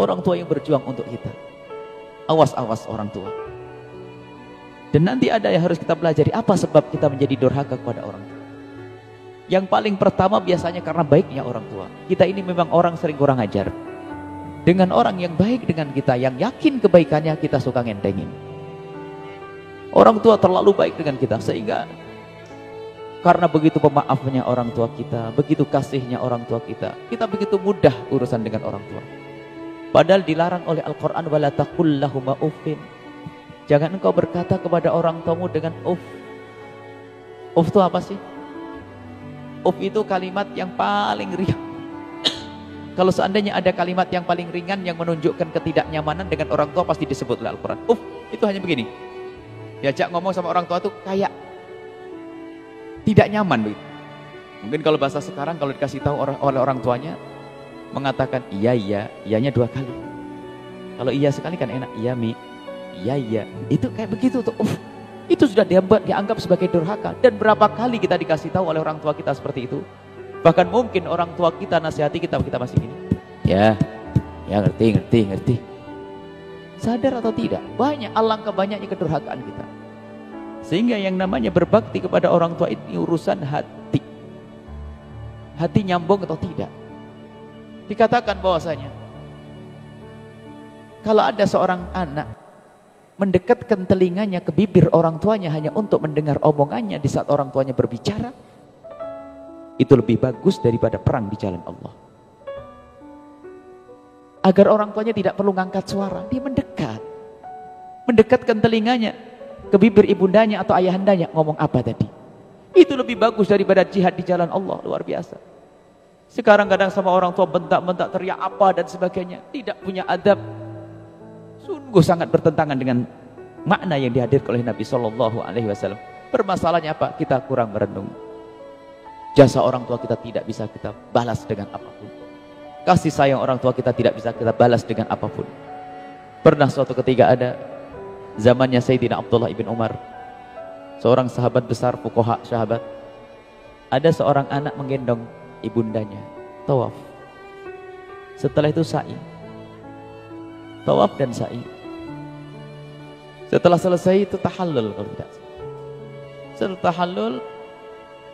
Orang tua yang berjuang untuk kita. Awas-awas orang tua. Dan nanti ada yang harus kita pelajari, apa sebab kita menjadi durhaka kepada orang tua. Yang paling pertama biasanya karena baiknya orang tua. Kita ini memang orang sering kurang ajar. Dengan orang yang baik dengan kita, yang yakin kebaikannya, kita suka ngentengin. Orang tua terlalu baik dengan kita, sehingga karena begitu pemaafnya orang tua kita, begitu kasihnya orang tua kita begitu mudah urusan dengan orang tua. Padahal dilarang oleh Al-Quran, wala taqul lahuma uffin. Jangan engkau berkata kepada orang tuamu dengan uff. Uff itu apa sih? Uff itu kalimat yang paling ringan. Kalau seandainya ada kalimat yang paling ringan yang menunjukkan ketidaknyamanan dengan orang tua, pasti disebut oleh Al-Quran. Uff itu hanya begini. Diajak ngomong sama orang tua itu kayak tidak nyaman begitu. Mungkin kalau bahasa sekarang, kalau dikasih tahu oleh orang tuanya, mengatakan iya, iyanya 2 kali. Kalau iya sekali kan enak, iya mi, iya. Itu kayak begitu tuh. Itu sudah dianggap sebagai durhaka. Dan berapa kali kita dikasih tahu oleh orang tua kita seperti itu. Bahkan mungkin orang tua kita nasihati kita masih gini. Ya ngerti. Sadar atau tidak, alangkah banyaknya kedurhakaan kita. Sehingga yang namanya berbakti kepada orang tua ini urusan hati. Hati nyambung atau tidak. Dikatakan bahwasanya kalau ada seorang anak mendekatkan telinganya ke bibir orang tuanya hanya untuk mendengar omongannya di saat orang tuanya berbicara, itu lebih bagus daripada perang di jalan Allah. Agar orang tuanya tidak perlu ngangkat suara, dia mendekatkan telinganya ke bibir ibundanya atau ayahandanya, ngomong apa tadi. Itu lebih bagus daripada jihad di jalan Allah, luar biasa. Sekarang kadang sama orang tua bentak-bentak, teriak apa dan sebagainya, tidak punya adab. Sungguh sangat bertentangan dengan makna yang dihadirkan oleh Nabi SAW. Permasalahannya apa? Kita kurang merenung. Jasa orang tua kita tidak bisa kita balas dengan apapun. Kasih sayang orang tua kita tidak bisa kita balas dengan apapun. Pernah suatu ketika ada zamannya Sayyidina Abdullah ibn Umar, seorang sahabat besar, fuqaha sahabat. Ada seorang anak menggendong ibundanya tawaf. Setelah itu sa'i, tawaf dan sa'i. Setelah selesai itu tahallul kalau tidak salah. Setelah tahallul,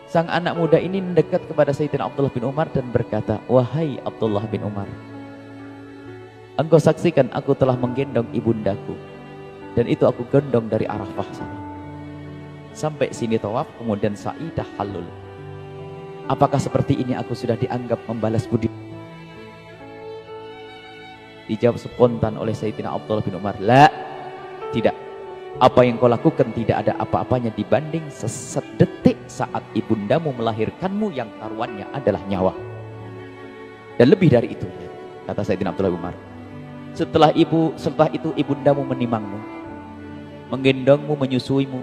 sang anak muda ini mendekat kepada Sayyidina Abdullah bin Umar dan berkata, wahai Abdullah bin Umar, engkau saksikan aku telah menggendong ibundaku, dan itu aku gendong dari Arafah sana. Sampai sini tawaf, kemudian sa'i, tahallul. Apakah seperti ini aku sudah dianggap membalas budi? Dijawab spontan oleh Sayyidina Abdullah bin Umar, la, tidak. Apa yang kau lakukan tidak ada apa-apanya dibanding sedetik saat ibundamu melahirkanmu yang taruhannya adalah nyawa. Dan lebih dari itu, kata Sayyidina Abdullah bin Umar. Setelah itu ibundamu menimangmu, menggendongmu, menyusuimu,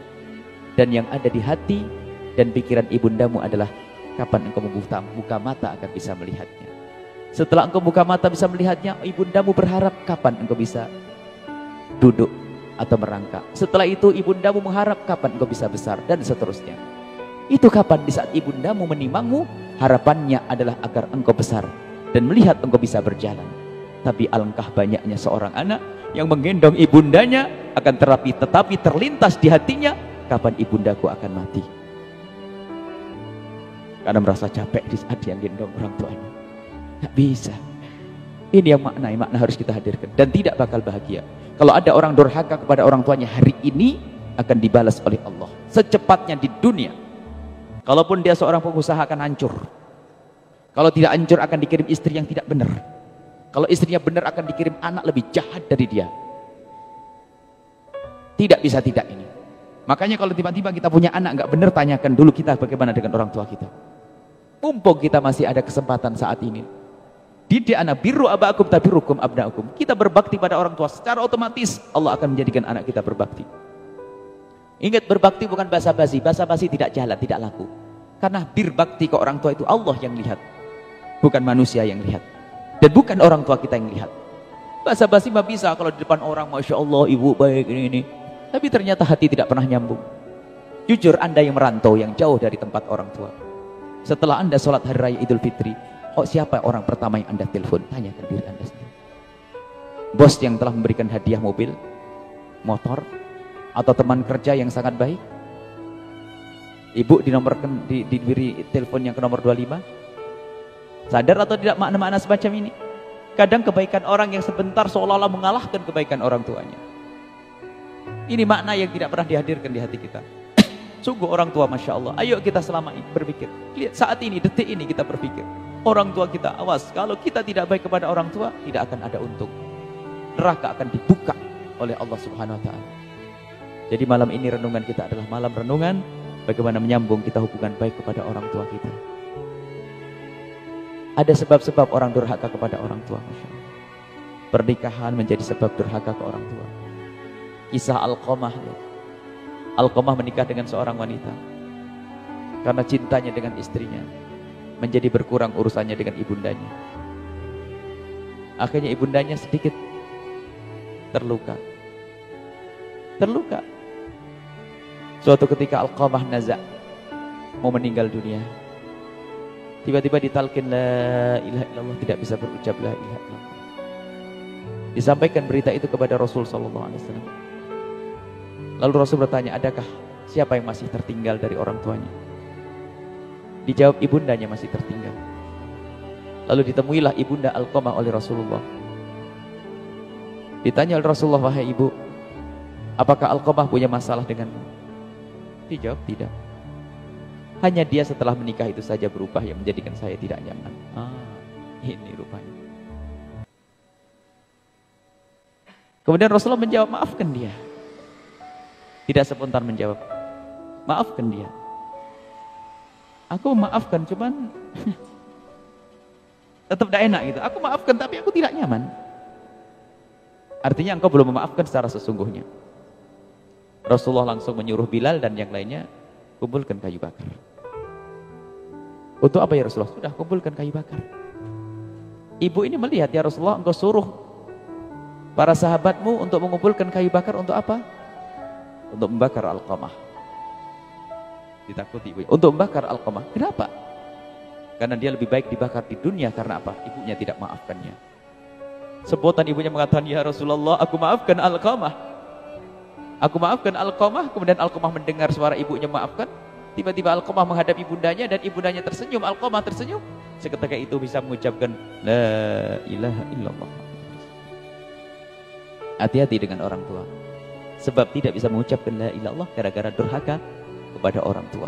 dan yang ada di hati dan pikiran ibundamu adalah kapan engkau membuka mata akan bisa melihatnya. Setelah engkau buka mata bisa melihatnya, ibundamu berharap kapan engkau bisa duduk atau merangkak. Setelah itu ibundamu mengharap kapan engkau bisa besar, dan seterusnya. Itu kapan? Di saat ibundamu menimangmu, harapannya adalah agar engkau besar dan melihat engkau bisa berjalan. Tapi alangkah banyaknya seorang anak yang menggendong ibundanya akan tetapi terlintas di hatinya, kapan ibundaku akan mati. Karena merasa capek di saat dia gendong orang tuanya. Nggak bisa. Ini yang makna harus kita hadirkan. Dan tidak bakal bahagia. Kalau ada orang durhaka kepada orang tuanya hari ini, akan dibalas oleh Allah secepatnya di dunia. Kalaupun dia seorang pengusaha akan hancur. Kalau tidak hancur akan dikirim istri yang tidak benar. Kalau istrinya benar akan dikirim anak lebih jahat dari dia. Tidak bisa tidak ini. Makanya kalau tiba-tiba kita punya anak nggak benar, tanyakan dulu kita bagaimana dengan orang tua kita. Mumpung kita masih ada kesempatan saat ini. Didik anak, birru aba'akum tabirukum abna'akum. Kita berbakti pada orang tua, secara otomatis Allah akan menjadikan anak kita berbakti. Ingat, berbakti bukan basa-basi. Basa-basi tidak jalan, tidak laku. Karena berbakti ke orang tua itu Allah yang lihat, bukan manusia yang lihat, dan bukan orang tua kita yang lihat. Basa-basi mah bisa kalau di depan orang, Masya Allah ibu baik ini. Tapi ternyata hati tidak pernah nyambung. Jujur, Anda yang merantau, yang jauh dari tempat orang tua, setelah Anda sholat hari raya Idul Fitri, siapa orang pertama yang Anda telepon? Tanyakan diri Anda sendiri. bos yang telah memberikan hadiah mobil, motor, atau teman kerja yang sangat baik. Ibu diberi telepon yang ke nomor 25. Sadar atau tidak makna-makna semacam ini? Kadang kebaikan orang yang sebentar seolah-olah mengalahkan kebaikan orang tuanya. Ini makna yang tidak pernah dihadirkan di hati kita. Sungguh orang tua, Masya Allah. Ayo kita selama ini berpikir. Lihat saat ini, detik ini kita berpikir. Orang tua kita, awas. Kalau kita tidak baik kepada orang tua, tidak akan ada untung. Neraka akan dibuka oleh Allah Subhanahu Wa Taala. Jadi malam ini renungan kita adalah malam renungan bagaimana menyambung kita hubungan baik kepada orang tua kita. Ada sebab-sebab orang durhaka kepada orang tua, Masya Allah. Pernikahan menjadi sebab durhaka ke orang tua. Kisah Alqamah. Alqamah menikah dengan seorang wanita karena cintanya dengan istrinya, menjadi berkurang urusannya dengan ibundanya. Akhirnya ibundanya sedikit terluka. Suatu ketika Alqamah nazak mau meninggal dunia. Tiba-tiba ditalkin la ilaha illallah, tidak bisa berucap la ilaha illallah. Disampaikan berita itu kepada Rasul sallallahu alaihi wasallam. Lalu Rasul bertanya, adakah siapa yang masih tertinggal dari orang tuanya? Dijawab, ibundanya masih tertinggal. Lalu ditemuilah ibunda Alqamah oleh Rasulullah. Ditanya oleh Rasulullah, wahai ibu, apakah Alqamah punya masalah denganmu? Dijawab, tidak. Hanya dia setelah menikah itu saja berubah yang menjadikan saya tidak nyaman. Ini rupanya. Kemudian Rasulullah menjawab, maafkan dia. Tidak spontan menjawab, maafkan dia. Aku maafkan, cuman tetap tidak enak gitu. Aku maafkan tapi aku tidak nyaman. Artinya engkau belum memaafkan secara sesungguhnya. Rasulullah langsung menyuruh Bilal dan yang lainnya, kumpulkan kayu bakar. Untuk apa ya Rasulullah? Sudah, kumpulkan kayu bakar. Ibu ini melihat, ya Rasulullah, engkau suruh para sahabatmu untuk mengumpulkan kayu bakar untuk apa? Untuk membakar Alqamah. Ditakuti ibu. Untuk membakar Alqamah. Kenapa? Karena dia lebih baik dibakar di dunia. Karena apa? Ibunya tidak maafkannya. Sebutan ibunya mengatakan, ya Rasulullah, aku maafkan Alqamah. Aku maafkan Alqamah. Kemudian Alqamah mendengar suara ibunya maafkan. Tiba-tiba Alqamah menghadap ibundanya dan ibundanya tersenyum. Alqamah tersenyum. Seketika itu bisa mengucapkan la ilaha illallah. Hati-hati dengan orang tua. Sebab tidak bisa mengucapkan la ilaha illallah gara-gara durhaka kepada orang tua.